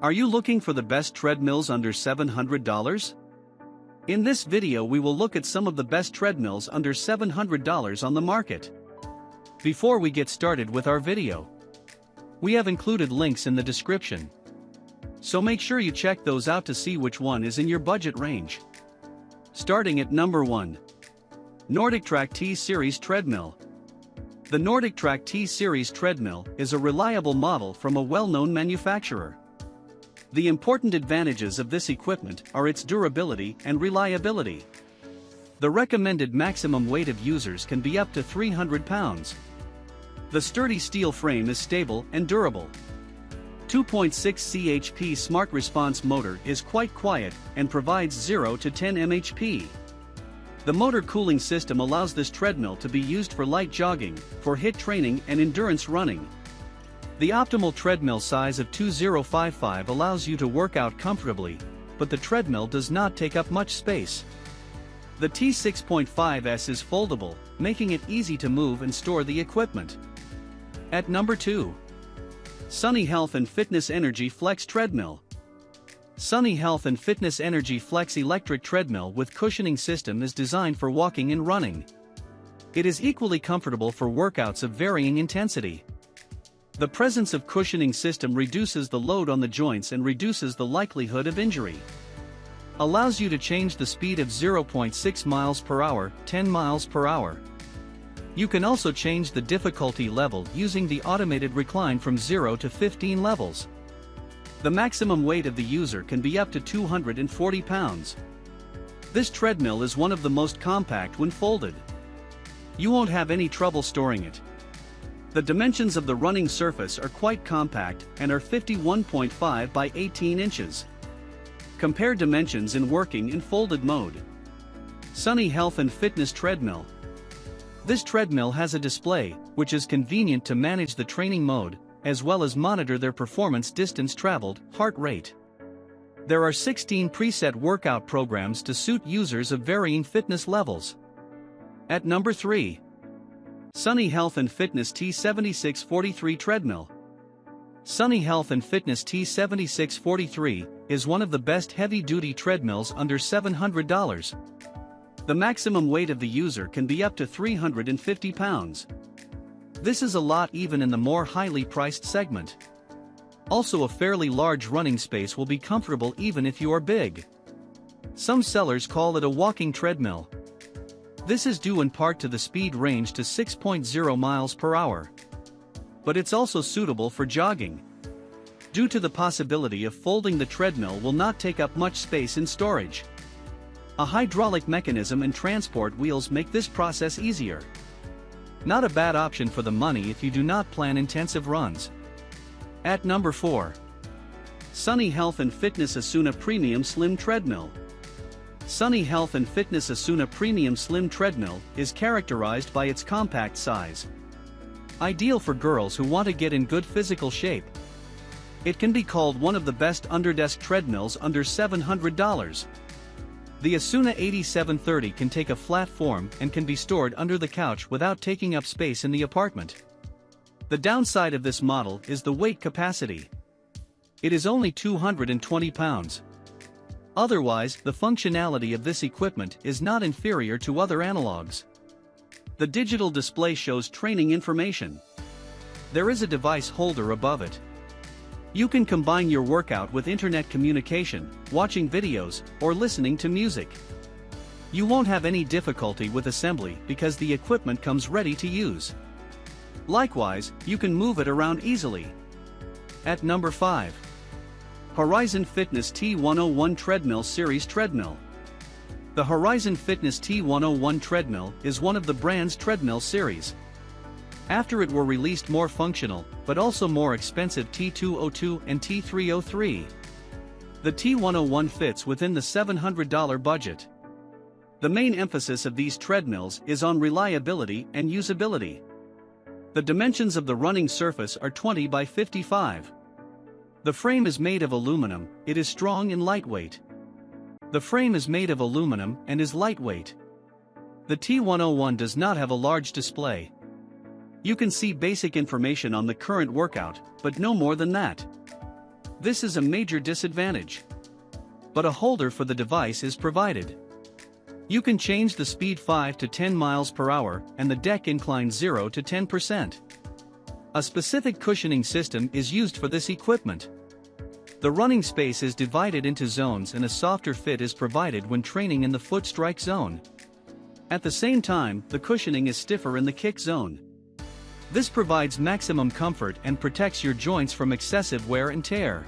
Are you looking for the best treadmills under $700? In this video we will look at some of the best treadmills under $700 on the market. Before we get started with our video, we have included links in the description, so make sure you check those out to see which one is in your budget range. Starting at number 1. NordicTrack T-Series Treadmill. The NordicTrack T-Series Treadmill is a reliable model from a well-known manufacturer. The important advantages of this equipment are its durability and reliability. The recommended maximum weight of users can be up to 300 pounds. The sturdy steel frame is stable and durable. 2.6 chp Smart Response motor is quite quiet and provides 0 to 10 mhp. The motor cooling system allows this treadmill to be used for light jogging, for HIIT training and endurance running. The optimal treadmill size of 2055 allows you to work out comfortably, but the treadmill does not take up much space. The T6.5S is foldable, making it easy to move and store the equipment. At number 2. Sunny Health and Fitness Energy Flex Treadmill. Sunny Health and Fitness Energy Flex electric treadmill with cushioning system is designed for walking and running. It is equally comfortable for workouts of varying intensity. The presence of cushioning system reduces the load on the joints and reduces the likelihood of injury. Allows you to change the speed of 0.6 miles per hour, 10 miles per hour. You can also change the difficulty level using the automated recline from 0 to 15 levels. The maximum weight of the user can be up to 240 pounds. This treadmill is one of the most compact when folded. You won't have any trouble storing it. The dimensions of the running surface are quite compact and are 51.5 by 18 inches. Compare dimensions in working in folded mode. Sunny Health and Fitness Treadmill. This treadmill has a display, which is convenient to manage the training mode, as well as monitor their performance, distance traveled, heart rate. There are 16 preset workout programs to suit users of varying fitness levels. At number 3. Sunny Health and Fitness T7643 Treadmill. Sunny Health and Fitness T7643 is one of the best heavy-duty treadmills under $700. The maximum weight of the user can be up to 350 pounds. This is a lot even in the more highly priced segment. Also, a fairly large running space will be comfortable even if you are big. Some sellers call it a walking treadmill. This is due in part to the speed range to 6.0 miles per hour. But it's also suitable for jogging. Due to the possibility of folding, the treadmill will not take up much space in storage. A hydraulic mechanism and transport wheels make this process easier. Not a bad option for the money if you do not plan intensive runs. At number 4. Sunny Health and Fitness Asuna Premium Slim Treadmill. Sunny Health and Fitness Asuna Premium Slim Treadmill is characterized by its compact size. Ideal for girls who want to get in good physical shape. It can be called one of the best underdesk treadmills under $700. The Asuna 8730 can take a flat form and can be stored under the couch without taking up space in the apartment. The downside of this model is the weight capacity. It is only 220 pounds. Otherwise, the functionality of this equipment is not inferior to other analogs. The digital display shows training information. There is a device holder above it. You can combine your workout with internet communication, watching videos, or listening to music. You won't have any difficulty with assembly because the equipment comes ready to use. Likewise, you can move it around easily. At number 5. Horizon Fitness T101 Treadmill Series Treadmill. The Horizon Fitness T101 Treadmill is one of the brand's treadmill series. After it were released more functional, but also more expensive T202 and T303. The T101 fits within the $700 budget. The main emphasis of these treadmills is on reliability and usability. The dimensions of the running surface are 20 by 55. The frame is made of aluminum, it is strong and lightweight. The frame is made of aluminum and is lightweight. The T101 does not have a large display. You can see basic information on the current workout, but no more than that. This is a major disadvantage. But a holder for the device is provided. You can change the speed 5 to 10 miles per hour and the deck incline 0 to 10%. A specific cushioning system is used for this equipment. The running space is divided into zones and a softer fit is provided when training in the foot strike zone. At the same time, the cushioning is stiffer in the kick zone. This provides maximum comfort and protects your joints from excessive wear and tear.